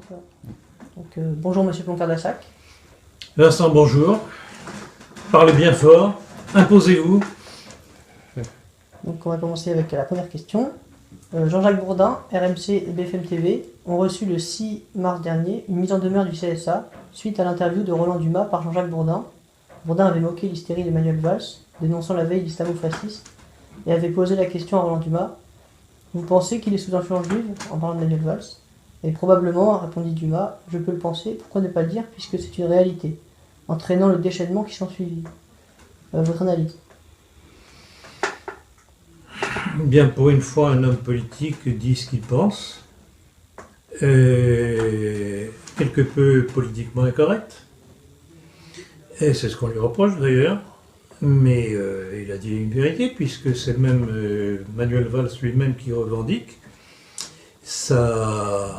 Donc, bonjour Monsieur Ploncard-Dassac. Vincent, bonjour. Parlez bien fort. Imposez-vous. Donc on va commencer avec la première question. Jean-Jacques Bourdin, RMC et BFM TV ont reçu le 6 mars dernier une mise en demeure du CSA suite à l'interview de Roland Dumas par Jean-Jacques Bourdin. Bourdin avait moqué l'hystérie d'Emmanuel Valls, dénonçant la veille l'islamo-fascisme, et avait posé la question à Roland Dumas. Vous pensez qu'il est sous influence juive en parlant d'Emmanuel Valls? Et probablement, répondit Dumas, je peux le penser, pourquoi ne pas le dire puisque c'est une réalité, entraînant le déchaînement qui s'ensuivit. Votre analyse? Bien, pour une fois, un homme politique dit ce qu'il pense. Quelque peu politiquement incorrect. Et c'est ce qu'on lui reproche d'ailleurs. Mais il a dit une vérité, puisque c'est même Manuel Valls lui-même qui revendique son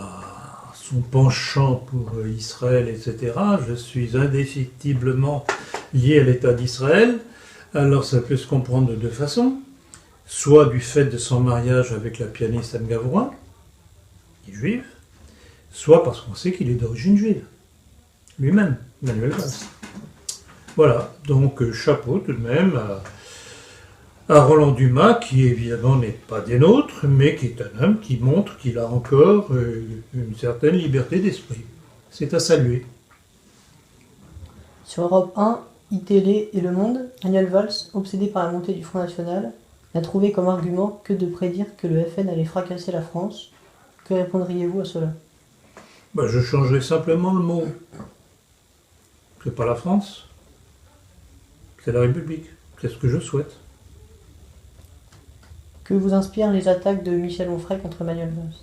penchant pour Israël, etc. Je suis indéfectiblement lié à l'État d'Israël. Alors ça peut se comprendre de deux façons. Soit du fait de son mariage avec la pianiste Anne Gavrois, qui est juive, soit parce qu'on sait qu'il est d'origine juive. Lui-même, Manuel Valls. Voilà, donc chapeau tout de même à Roland Dumas, qui évidemment n'est pas des nôtres, mais qui est un homme qui montre qu'il a encore une certaine liberté d'esprit. C'est à saluer. Sur Europe 1, iTélé et Le Monde, Manuel Valls, obsédé par la montée du Front National, n'a trouvé comme argument que de prédire que le FN allait fracasser la France. Que répondriez-vous à cela? Je changerai simplement le mot. C'est pas la France, c'est la République. C'est ce que je souhaite. Que vous inspirent les attaques de Michel Onfray contre Manuel Valls?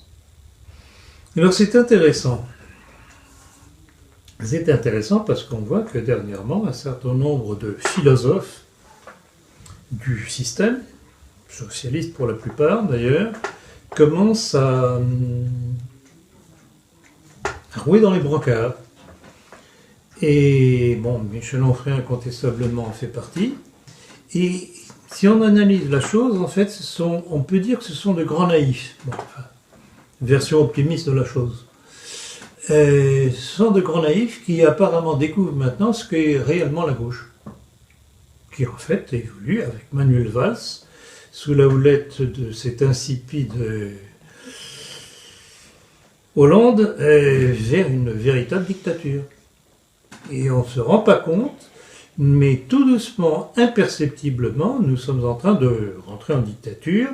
Alors c'est intéressant. C'est intéressant parce qu'on voit que dernièrement, un certain nombre de philosophes du système, socialistes pour la plupart d'ailleurs, commencent à rouer dans les brancards. Et bon, Michel Onfray incontestablement en fait partie. Et si on analyse la chose, en fait, on peut dire que ce sont de grands naïfs. Bon, enfin, version optimiste de la chose. Ce sont de grands naïfs qui apparemment découvrent maintenant ce qu'est réellement la gauche. Qui en fait évolue avec Manuel Valls sous la houlette de cet insipide Hollande vers une véritable dictature. Et on ne se rend pas compte, mais tout doucement, imperceptiblement, nous sommes en train de rentrer en dictature,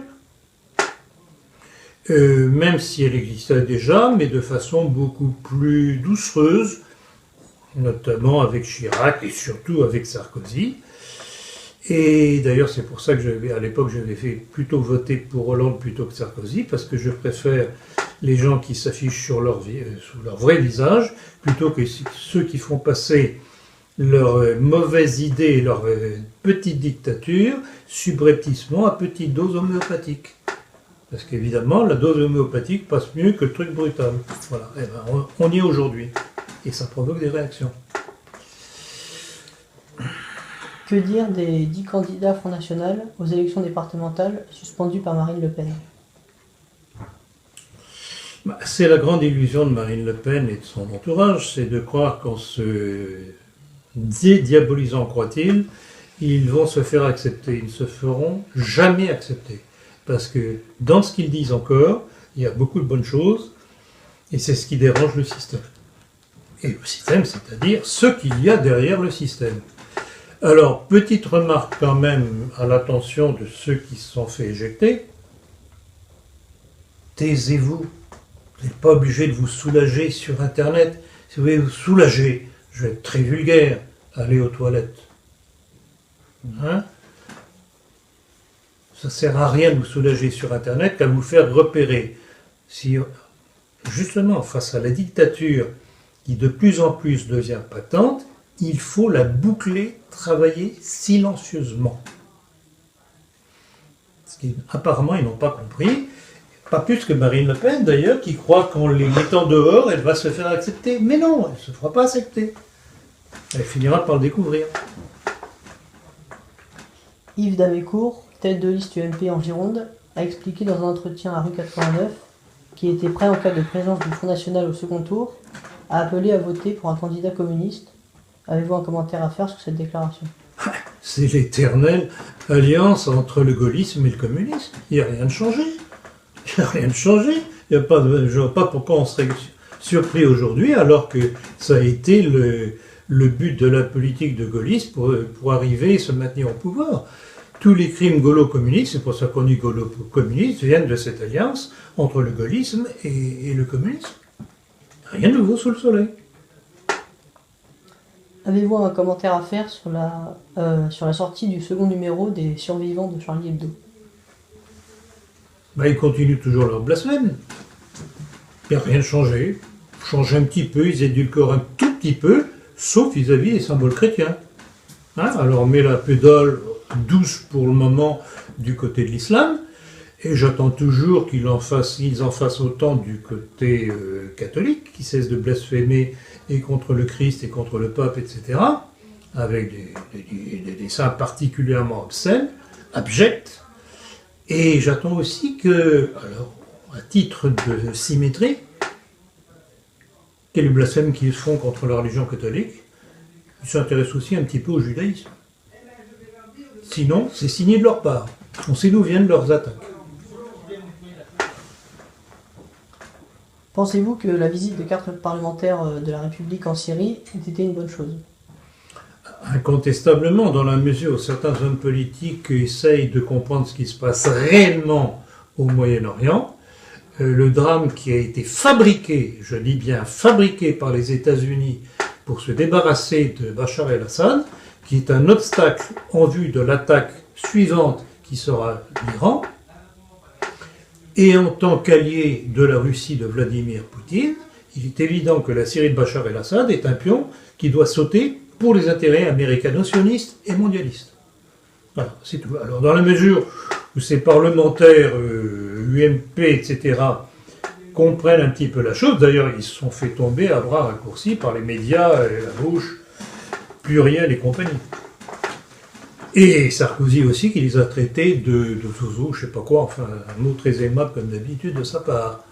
même si elle existait déjà, mais de façon beaucoup plus doucereuse, notamment avec Chirac et surtout avec Sarkozy. Et d'ailleurs, c'est pour ça que à l'époque, j'avais fait plutôt voter pour Hollande plutôt que Sarkozy, parce que je préfère les gens qui s'affichent sous leur vrai visage, plutôt que ceux qui font passer leurs mauvaises idées et leur petite dictature subrepticement à petite dose homéopathique. Parce qu'évidemment, la dose homéopathique passe mieux que le truc brutal. Voilà, et ben, on y est aujourd'hui. Et ça provoque des réactions. Que dire des 10 candidats Front National aux élections départementales suspendus par Marine Le Pen? C'est la grande illusion de Marine Le Pen et de son entourage, c'est de croire qu'en se dédiabolisant, croit-il, ils vont se faire accepter. Ils ne se feront jamais accepter. Parce que dans ce qu'ils disent encore, il y a beaucoup de bonnes choses, et c'est ce qui dérange le système. Et le système, c'est-à-dire ce qu'il y a derrière le système. Alors, petite remarque quand même à l'attention de ceux qui se sont fait éjecter. Taisez-vous. Vous n'êtes pas obligé de vous soulager sur Internet. Si vous voulez vous soulager, je vais être très vulgaire, allez aux toilettes. Hein? Ça ne sert à rien de vous soulager sur Internet qu'à vous faire repérer. Si, justement, face à la dictature qui de plus en plus devient patente, il faut la boucler, travailler silencieusement. Ce qu'apparemment ils n'ont pas compris, pas plus que Marine Le Pen d'ailleurs, qui croit qu'en les mettant dehors, elle va se faire accepter. Mais non, elle ne se fera pas accepter. Elle finira par le découvrir. Yves Damécourt, tête de liste UMP en Gironde, a expliqué dans un entretien à Rue 89 qui était prêt en cas de présence du Front National au second tour, a appelé à voter pour un candidat communiste. Avez-vous un commentaire à faire sur cette déclaration? C'est l'éternelle alliance entre le gaullisme et le communisme. Il n'y a rien de changé. Il n'y a rien de changé. Je ne vois pas pourquoi on serait surpris aujourd'hui, alors que ça a été le but de la politique de gaullisme pour arriver et se maintenir au pouvoir. Tous les crimes gaulo-communistes, c'est pour ça qu'on dit gaulo-communistes, viennent de cette alliance entre le gaullisme et le communisme. Rien de nouveau sous le soleil. Avez-vous un commentaire à faire sur la sortie du second numéro des Survivants de Charlie Hebdo? Ils continuent toujours leur blasphème. Il n'y a rien de changé. Ils changent un petit peu, ils édulcorent un tout petit peu, sauf vis-à-vis des symboles chrétiens. Alors on met la pédale douce pour le moment du côté de l'islam, et j'attends toujours qu'ils en fassent autant du côté catholique, qui cesse de blasphémer et contre le Christ et contre le pape, etc., avec des dessins particulièrement obscènes, abjects. Et j'attends aussi que, alors, à titre de symétrie, quel est le blasphème qu'ils font contre la religion catholique, ils s'intéressent aussi un petit peu au judaïsme. Sinon, c'est signé de leur part. On sait d'où viennent leurs attaques. Pensez-vous que la visite de 4 parlementaires de la République en Syrie ait été une bonne chose? Incontestablement, dans la mesure où certains hommes politiques essayent de comprendre ce qui se passe réellement au Moyen-Orient, le drame qui a été fabriqué, je dis bien fabriqué par les États-Unis pour se débarrasser de Bachar el-Assad, qui est un obstacle en vue de l'attaque suivante qui sera l'Iran, et en tant qu'allié de la Russie de Vladimir Poutine, il est évident que la Syrie de Bachar el-Assad est un pion qui doit sauter pour les intérêts américano-sionistes et mondialistes. Voilà, c'est tout. Alors, dans la mesure où ces parlementaires, UMP, etc., comprennent un petit peu la chose, d'ailleurs, ils se sont fait tomber à bras raccourcis par les médias, la gauche, plurielle et compagnie. Et Sarkozy aussi, qui les a traités de zozo, je sais pas quoi, enfin, un mot très aimable comme d'habitude de sa part.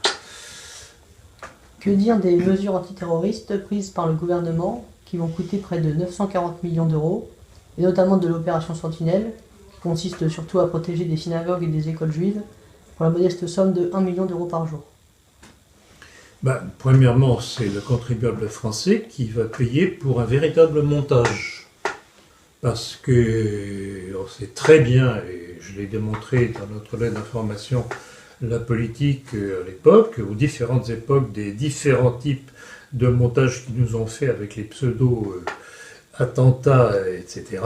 Que dire des mesures antiterroristes prises par le gouvernement qui vont coûter près de 940 millions d'euros, et notamment de l'opération Sentinelle, qui consiste surtout à protéger des synagogues et des écoles juives, pour la modeste somme de 1 million d'euros par jour? Premièrement, c'est le contribuable français qui va payer pour un véritable montage. Parce que on sait très bien, et je l'ai démontré dans notre lettre d'information, la politique à l'époque, aux différentes époques, des différents types de montages qu'ils nous ont fait avec les pseudo-attentats, etc.,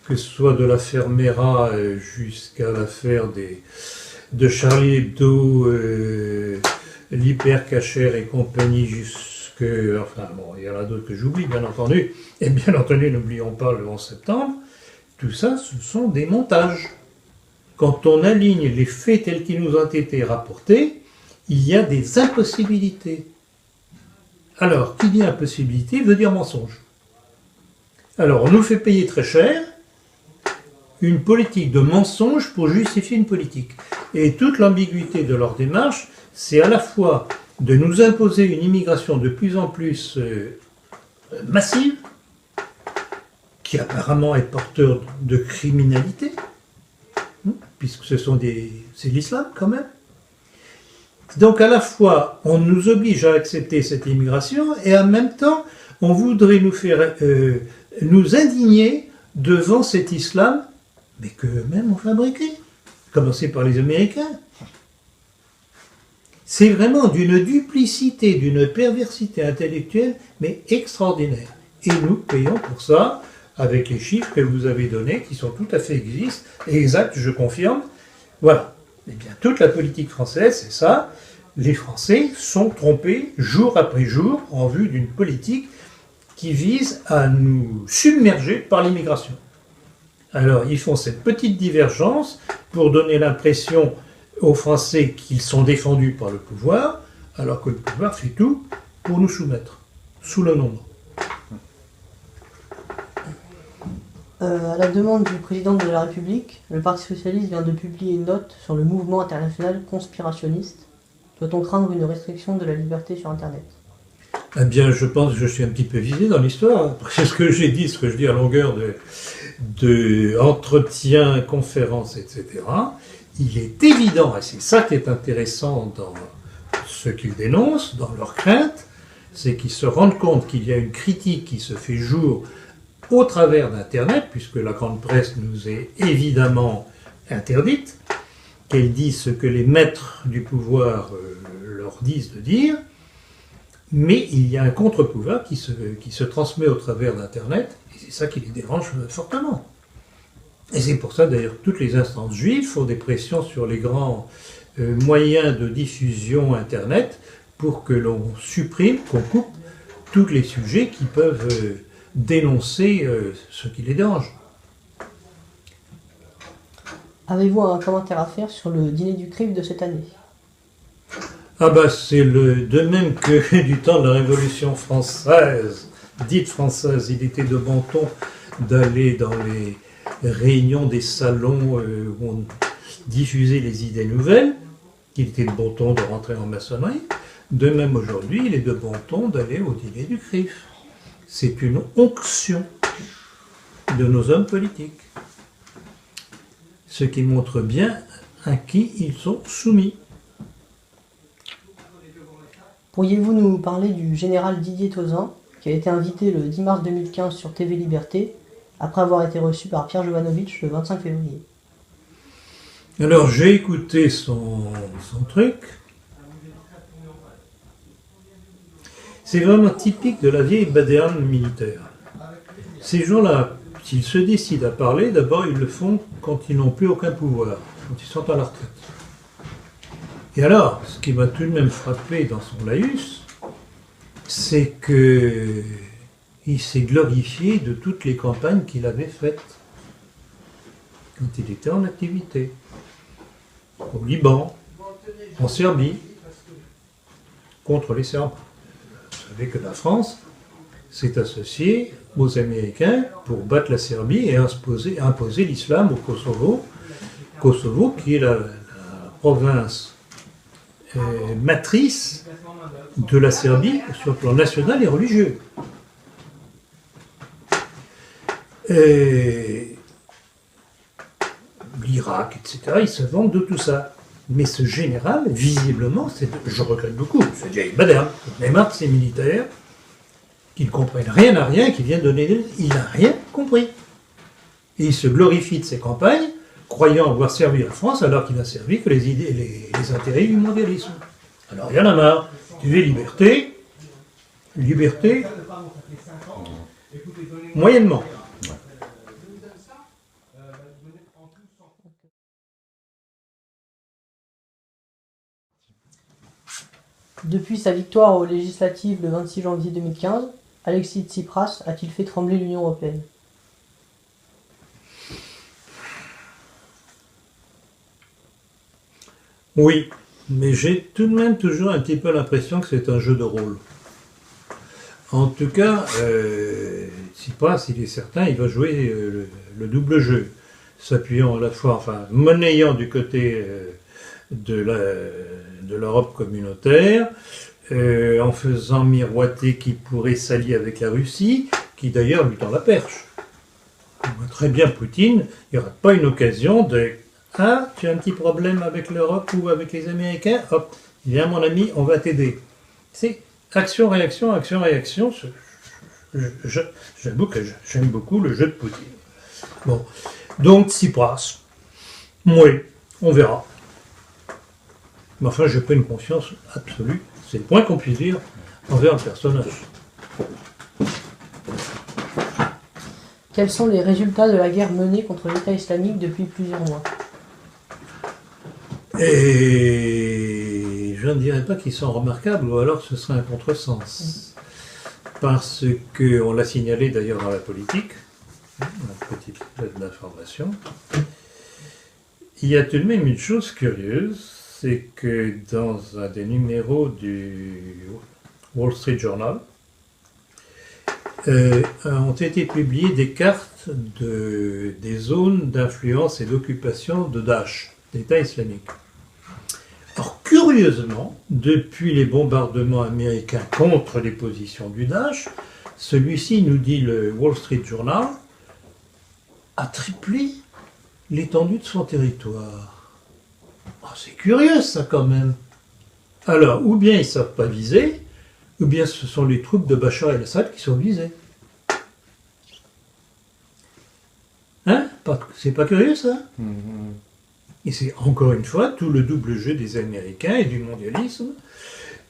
que ce soit de l'affaire Mera jusqu'à l'affaire de Charlie Hebdo, l'hypercacher et compagnie, il y en a d'autres que j'oublie, bien entendu, et bien entendu, n'oublions pas le 11 septembre, tout ça, ce sont des montages. Quand on aligne les faits tels qu'ils nous ont été rapportés, il y a des impossibilités. Alors, qui dit impossibilité veut dire mensonge. Alors, on nous fait payer très cher une politique de mensonge pour justifier une politique. Et toute l'ambiguïté de leur démarche, c'est à la fois de nous imposer une immigration de plus en plus massive, qui apparemment est porteur de criminalité, puisque c'est l'islam quand même. Donc à la fois, on nous oblige à accepter cette immigration, et en même temps, on voudrait nous faire nous indigner devant cet islam, mais qu'eux-mêmes ont fabriqué, commencé par les Américains. C'est vraiment d'une duplicité, d'une perversité intellectuelle, mais extraordinaire. Et nous payons pour ça, avec les chiffres que vous avez donnés, qui sont tout à fait exacts, je confirme. Voilà. Eh bien, toute la politique française, c'est ça. Les Français sont trompés jour après jour en vue d'une politique qui vise à nous submerger par l'immigration. Alors, ils font cette petite divergence pour donner l'impression aux Français qu'ils sont défendus par le pouvoir, alors que le pouvoir fait tout pour nous soumettre, sous le nombre. À la demande du président de la République, le Parti socialiste vient de publier une note sur le mouvement international conspirationniste. Doit-on craindre une restriction de la liberté sur Internet? Eh bien, je pense que je suis un petit peu visé dans l'histoire. C'est ce que j'ai dit, ce que je dis à longueur de entretiens, conférences, etc. Il est évident, et c'est ça qui est intéressant dans ce qu'ils dénoncent, dans leurs craintes, c'est qu'ils se rendent compte qu'il y a une critique qui se fait jour au travers d'Internet, puisque la grande presse nous est évidemment interdite, qu'elle dit ce que les maîtres du pouvoir leur disent de dire, mais il y a un contre-pouvoir qui se transmet au travers d'Internet, et c'est ça qui les dérange fortement. Et c'est pour ça d'ailleurs que toutes les instances juives font des pressions sur les grands moyens de diffusion Internet pour que l'on supprime, qu'on coupe tous les sujets qui peuvent dénoncer ce qui les dérange. Avez-vous un commentaire à faire sur le dîner du CRIF de cette année? Ah bah c'est de même que du temps de la Révolution française, dite française, il était de bon ton d'aller dans les réunions des salons où on diffusait les idées nouvelles, qu'il était de bon ton de rentrer en maçonnerie. De même aujourd'hui, il est de bon ton d'aller au dîner du CRIF. C'est une onction de nos hommes politiques, ce qui montre bien à qui ils sont soumis. Pourriez-vous nous parler du général Didier Tauzin, qui a été invité le 10 mars 2015 sur TV Liberté, après avoir été reçu par Pierre Jovanovic le 25 février? Alors j'ai écouté son truc. C'est vraiment typique de la vieille badéane militaire. Ces gens-là, s'ils se décident à parler, d'abord ils le font quand ils n'ont plus aucun pouvoir, quand ils sont à la retraite. Et alors, ce qui m'a tout de même frappé dans son laïus, c'est qu'il s'est glorifié de toutes les campagnes qu'il avait faites quand il était en activité. Au Liban, en Serbie, contre les Serbes. Vous savez que la France s'est associée aux Américains pour battre la Serbie et imposer l'islam au Kosovo. Kosovo qui est la province matrice de la Serbie sur le plan national et religieux. Et l'Irak, etc., ils se vantent de tout ça. Mais ce général, visiblement, je regrette beaucoup, c'est Jay Badr, on est marre de ces militaires qui ne comprennent rien à rien, qui viennent donner des... Il n'a rien compris. Et il se glorifie de ses campagnes, croyant avoir servi la France, alors qu'il n'a servi que les intérêts du mondialisme. Alors il y en a marre. Tu veux liberté, moyennement. Depuis sa victoire aux législatives le 26 janvier 2015, Alexis Tsipras a-t-il fait trembler l'Union européenne? Oui, mais j'ai tout de même toujours un petit peu l'impression que c'est un jeu de rôle. En tout cas, Tsipras, il est certain, il va jouer le double jeu, s'appuyant à la fois, enfin, monnayant du côté de l'Europe communautaire, en faisant miroiter qu'il pourrait s'allier avec la Russie, qui d'ailleurs lui tend la perche. On voit très bien Poutine, il n'y aura pas une occasion de « Ah, tu as un petit problème avec l'Europe ou avec les Américains? Hop, viens mon ami, on va t'aider. » C'est action-réaction, action-réaction. J'avoue que j'aime beaucoup le jeu de Poutine. Bon, donc Tsipras, oui, on verra. Mais enfin, je n'ai pas une confiance absolue, c'est le point qu'on puisse dire, envers le personnage. Quels sont les résultats de la guerre menée contre l'État islamique depuis plusieurs mois? Et je ne dirais pas qu'ils sont remarquables, ou alors ce serait un contresens. Parce qu'on l'a signalé d'ailleurs dans la politique, un petit peu d'information. Il y a tout de même une chose curieuse, c'est que dans un des numéros du Wall Street Journal, ont été publiées des cartes des zones d'influence et d'occupation de Daesh, d'État islamique. Alors curieusement, depuis les bombardements américains contre les positions du Daesh, celui-ci, nous dit le Wall Street Journal, a triplé l'étendue de son territoire. Oh, c'est curieux ça quand même. Alors, ou bien ils ne savent pas viser, ou bien ce sont les troupes de Bachar el-Assad qui sont visées. Hein? C'est pas curieux ça? Et c'est encore une fois tout le double jeu des Américains et du mondialisme,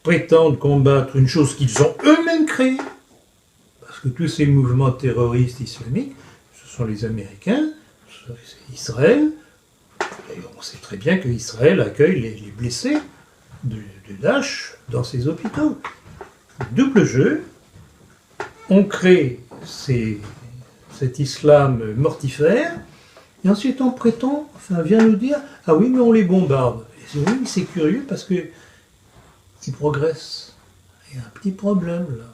prétendent combattre une chose qu'ils ont eux-mêmes créée, parce que tous ces mouvements terroristes islamiques, ce sont les Américains, c'est Israël. D'ailleurs, on sait très bien qu'Israël accueille les blessés de Daesh dans ses hôpitaux. Double jeu, on crée cet islam mortifère, et ensuite on prétend, vient nous dire, ah oui, mais on les bombarde. Et oui, c'est curieux parce que ils progressent. Il y a un petit problème là.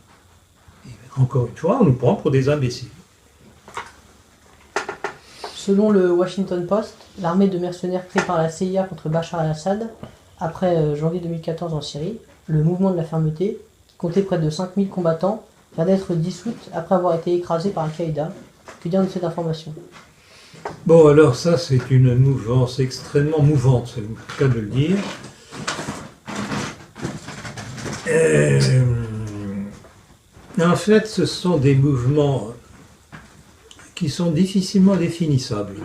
Et encore une fois, on nous prend pour des imbéciles. Selon le Washington Post, l'armée de mercenaires créée par la CIA contre Bachar el-Assad, après janvier 2014 en Syrie, le mouvement de la fermeté, qui comptait près de 5000 combattants, vient d'être dissoute après avoir été écrasé par Al-Qaïda. Que dire de cette information? Bon, alors ça, c'est une mouvance extrêmement mouvante, c'est le cas de le dire. En fait, ce sont des mouvements qui sont difficilement définissables.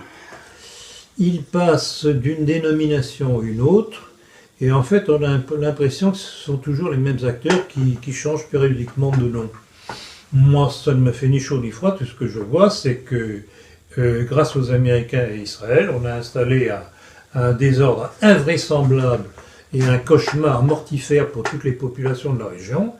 Ils passent d'une dénomination à une autre, et en fait, on a un peu l'impression que ce sont toujours les mêmes acteurs qui changent périodiquement de nom. Moi, ça ne me fait ni chaud ni froid. Tout ce que je vois, c'est que grâce aux Américains et Israël, on a installé un désordre invraisemblable et un cauchemar mortifère pour toutes les populations de la région,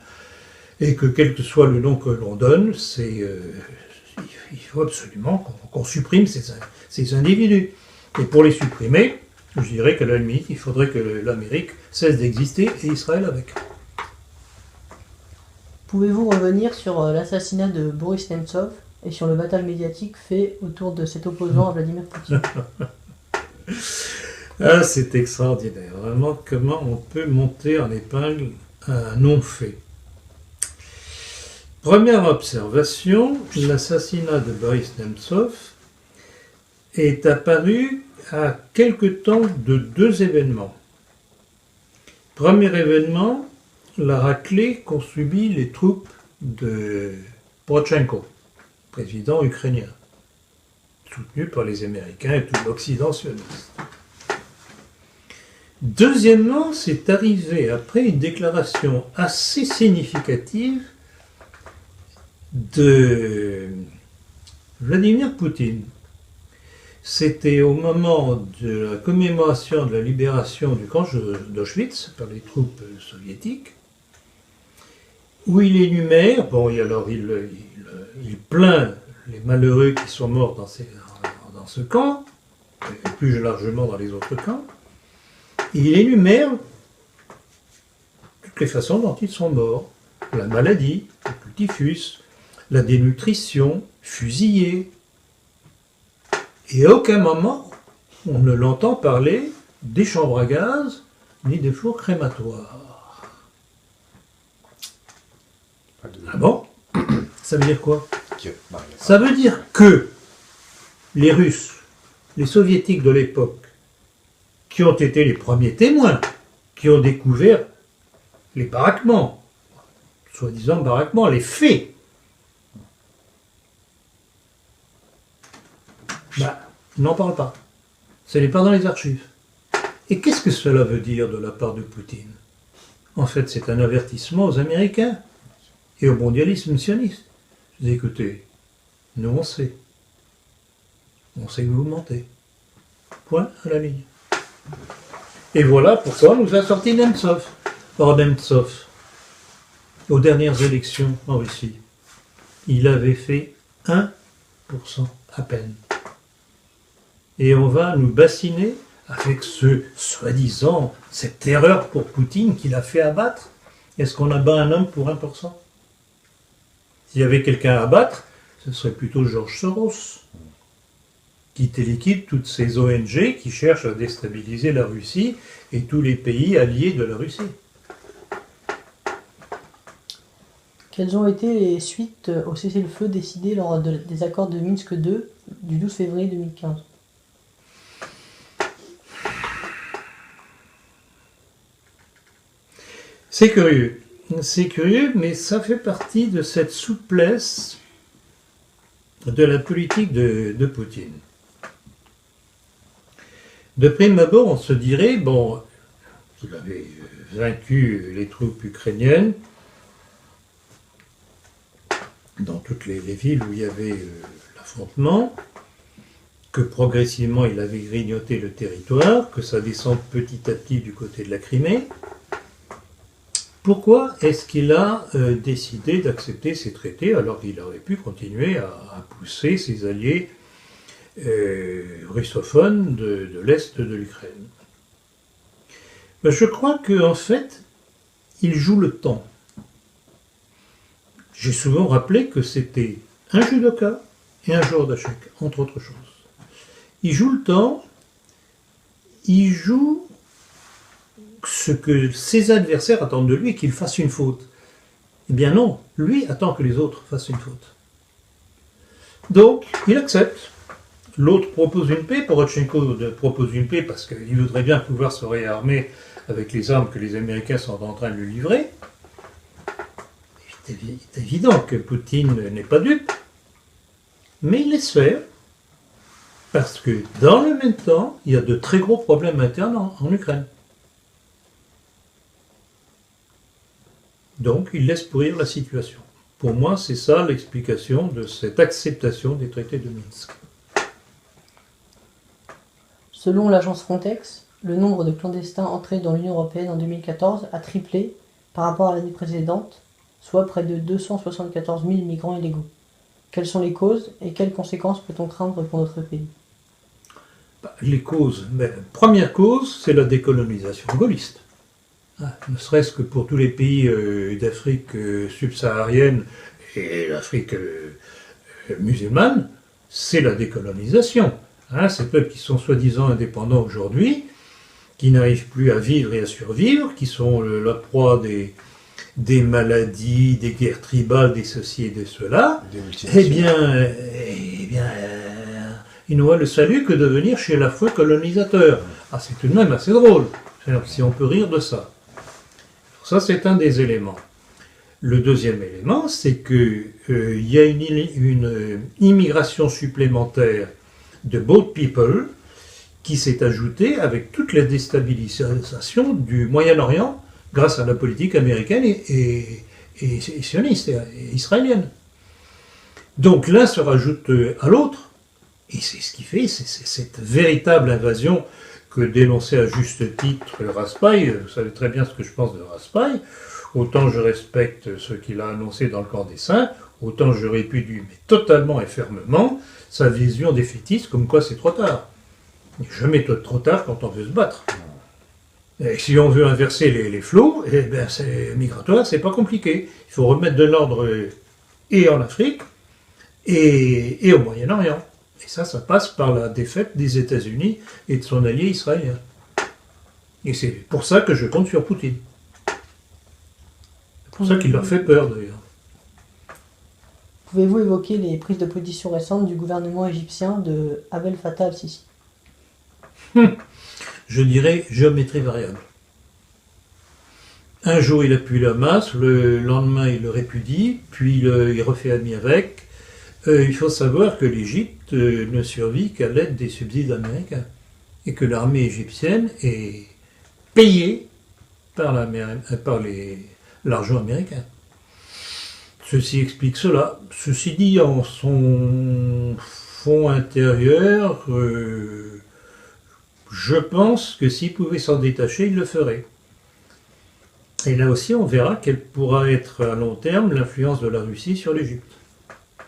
et que quel que soit le nom que l'on donne, il faut absolument qu'on supprime ces individus. Et pour les supprimer, je dirais qu'à la limite, il faudrait que l'Amérique cesse d'exister et Israël avec. Pouvez-vous revenir sur l'assassinat de Boris Nemtsov et sur le battage médiatique fait autour de cet opposant à Vladimir Poutine? Ah, c'est extraordinaire. Vraiment, comment on peut monter en épingle un non-fait. Première observation, l'assassinat de Boris Nemtsov est apparu à quelque temps de deux événements. Premier événement, la raclée qu'ont subi les troupes de Poroshenko, président ukrainien, soutenu par les Américains et tout l'Occident sioniste. Deuxièmement, c'est arrivé après une déclaration assez significative de Vladimir Poutine. C'était au moment de la commémoration de la libération du camp d'Auschwitz par les troupes soviétiques, où il énumère, il plaint les malheureux qui sont morts dans ce camp, et plus largement dans les autres camps, et il énumère toutes les façons dont ils sont morts. La maladie, le typhus, la dénutrition, fusillés. Et à aucun moment, on ne l'entend parler des chambres à gaz, ni des fours crématoires. Ah bon? Ça veut dire quoi? Ça veut dire que les Russes, les Soviétiques de l'époque, qui ont été les premiers témoins, qui ont découvert les baraquements, soi-disant baraquements, les faits, n'en parle pas. Ce n'est pas dans les archives. Et qu'est-ce que cela veut dire de la part de Poutine? En fait, c'est un avertissement aux Américains et au mondialisme sioniste. Je dis, écoutez, nous on sait. On sait que vous mentez. Point à la ligne. Et voilà pourquoi on nous a sorti Nemtsov. Or Nemtsov, aux dernières élections en Russie, il avait fait 1% à peine. Et on va nous bassiner avec soi-disant, cette terreur pour Poutine qu'il a fait abattre. Est-ce qu'on abat un homme pour 1%? S'il y avait quelqu'un à abattre, ce serait plutôt George Soros, quitter l'équipe toutes ces ONG qui cherchent à déstabiliser la Russie et tous les pays alliés de la Russie. Quelles ont été les suites au cessez-le-feu décidé lors des accords de Minsk II du 12 février 2015? C'est curieux. C'est curieux, mais ça fait partie de cette souplesse de la politique de Poutine. De prime abord, on se dirait, bon, qu'il avait vaincu les troupes ukrainiennes dans toutes les villes où il y avait l'affrontement, que progressivement il avait grignoté le territoire, que ça descend petit à petit du côté de la Crimée. Pourquoi est-ce qu'il a décidé d'accepter ces traités alors qu'il aurait pu continuer à pousser ses alliés russophones de l'Est de l'Ukraine? Ben, je crois qu'en fait, il joue le temps. J'ai souvent rappelé que c'était un judoka et un joueur d'échecs, entre autres choses. Il joue le temps, il joue ce que ses adversaires attendent de lui, qu'il fasse une faute. Eh bien non, lui attend que les autres fassent une faute. Donc, il accepte. L'autre propose une paix, Porochenko propose une paix parce qu'il voudrait bien pouvoir se réarmer avec les armes que les Américains sont en train de lui livrer. C'est évident que Poutine n'est pas dupe, mais il laisse faire, parce que dans le même temps, il y a de très gros problèmes internes en Ukraine. Donc, il laisse pourrir la situation. Pour moi, c'est ça l'explication de cette acceptation des traités de Minsk. Selon l'agence Frontex, le nombre de clandestins entrés dans l'Union européenne en 2014 a triplé par rapport à l'année précédente, soit près de 274 000 migrants illégaux. Quelles sont les causes et quelles conséquences peut-on craindre pour notre pays? Les causes. Mais, première cause, c'est la décolonisation gaulliste. Ne serait-ce que pour tous les pays d'Afrique subsaharienne et l'Afrique musulmane, c'est la décolonisation. Ces peuples qui sont soi-disant indépendants aujourd'hui, qui n'arrivent plus à vivre et à survivre, qui sont la proie des maladies, des guerres tribales, des ceci et de cela, eh bien, ils n'ont le salut que de venir chez la foi colonisateur. C'est tout de même assez drôle, si on peut rire de ça. Ça, c'est un des éléments. Le deuxième élément, c'est qu'il y a une immigration supplémentaire de boat people qui s'est ajoutée avec toute la déstabilisation du Moyen-Orient grâce à la politique américaine et sioniste et israélienne. Donc l'un se rajoute à l'autre, et c'est ce qui fait, c'est cette véritable invasion que dénonçait à juste titre Raspail. Vous savez très bien ce que je pense de Raspail. Autant je respecte ce qu'il a annoncé dans le camp des Saints, autant je répudie, mais totalement et fermement, sa vision défaitiste, comme quoi c'est trop tard. Il n'est jamais trop tard quand on veut se battre. Et si on veut inverser les flots, eh bien c'est migratoire, c'est pas compliqué. Il faut remettre de l'ordre et en Afrique et au Moyen-Orient. Et ça passe par la défaite des États-Unis et de son allié israélien. Et c'est pour ça que je compte sur Poutine. C'est pour ça qu'il leur fait peur, d'ailleurs. Pouvez-vous évoquer les prises de position récentes du gouvernement égyptien de Abdel Fattah al-Sisi? Je dirais géométrie variable. Un jour, il appuie le Hamas, le lendemain, il le répudie, puis il refait ami avec. Il faut savoir que l'Égypte ne survit qu'à l'aide des subsides américains et que l'armée égyptienne est payée par l'argent américain. Ceci explique cela. Ceci dit, en son fond intérieur, je pense que s'il pouvait s'en détacher, il le ferait. Et là aussi, on verra quelle pourra être à long terme l'influence de la Russie sur l'Égypte.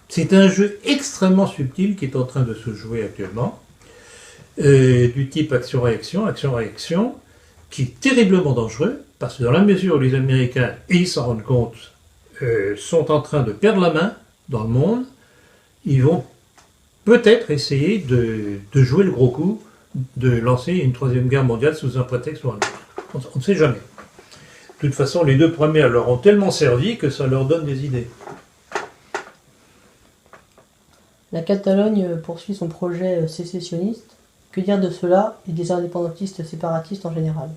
C'est un jeu extrêmement subtil qui est en train de se jouer actuellement, du type action-réaction, qui est terriblement dangereux, parce que dans la mesure où les Américains, et ils s'en rendent compte, sont en train de perdre la main dans le monde, ils vont peut-être essayer de jouer le gros coup, de lancer une troisième guerre mondiale sous un prétexte ou un autre. On ne sait jamais. De toute façon, les deux premières leur ont tellement servi que ça leur donne des idées. La Catalogne poursuit son projet sécessionniste. Que dire de cela et des indépendantistes séparatistes en général?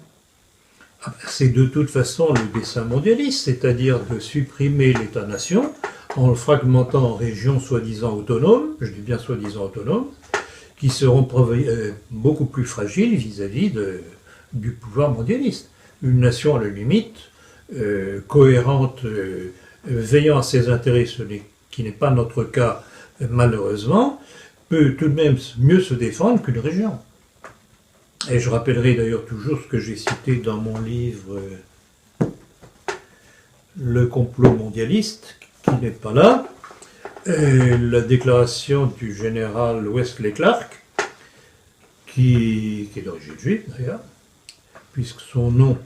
C'est de toute façon le dessein mondialiste, c'est-à-dire de supprimer l'État-nation en le fragmentant en régions soi-disant autonomes, je dis bien soi-disant autonomes, qui seront beaucoup plus fragiles vis-à-vis du pouvoir mondialiste. Une nation à la limite, cohérente, veillant à ses intérêts, qui n'est pas notre cas malheureusement, peut tout de même mieux se défendre qu'une région. Et je rappellerai d'ailleurs toujours ce que j'ai cité dans mon livre Le complot mondialiste, qui n'est pas là, la déclaration du général Wesley Clark, qui est d'origine juive d'ailleurs, puisque son nom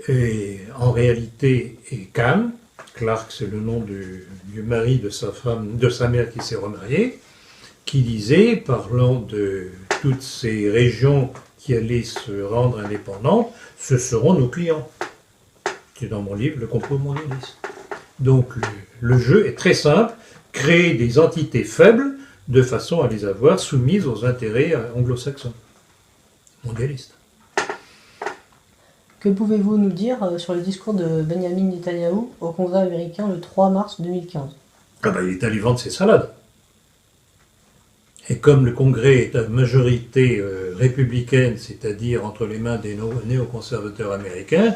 est en réalité est Kahn. Clark, c'est le nom du mari de sa femme, de sa mère qui s'est remariée, qui disait, parlant de toutes ces régions qui allaient se rendre indépendantes, ce seront nos clients. C'est dans mon livre Le complot mondialiste. Donc le jeu est très simple, créer des entités faibles de façon à les avoir soumises aux intérêts anglo-saxons, mondialistes. Que pouvez-vous nous dire sur le discours de Benjamin Netanyahou au Congrès américain le 3 mars 2015? Il est allé vendre ses salades. Et comme le Congrès est à majorité républicaine, c'est-à-dire entre les mains des néoconservateurs américains,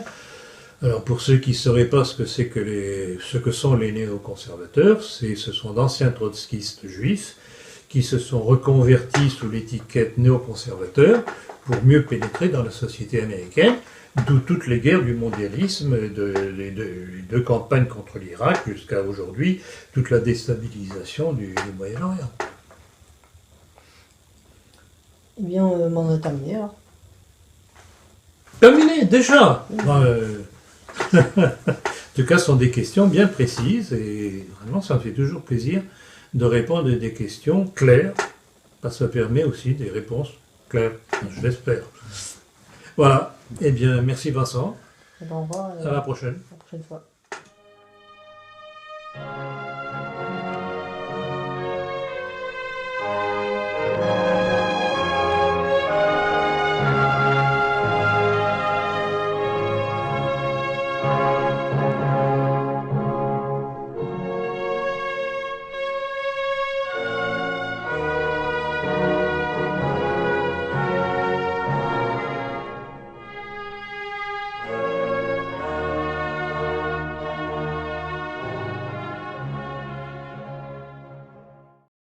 alors pour ceux qui ne sauraient pas ce que sont les néoconservateurs, ce sont d'anciens trotskistes juifs qui se sont reconvertis sous l'étiquette néoconservateur pour mieux pénétrer dans la société américaine, d'où toutes les guerres du mondialisme, les deux campagnes contre l'Irak, jusqu'à aujourd'hui, toute la déstabilisation du Moyen-Orient. Eh bien, on a terminé alors. Terminé, déjà En tout cas, ce sont des questions bien précises et vraiment, ça me fait toujours plaisir de répondre à des questions claires, parce que ça permet aussi des réponses claires, je l'espère. Voilà, eh bien, merci Vincent. Au revoir. À la prochaine. À la prochaine fois.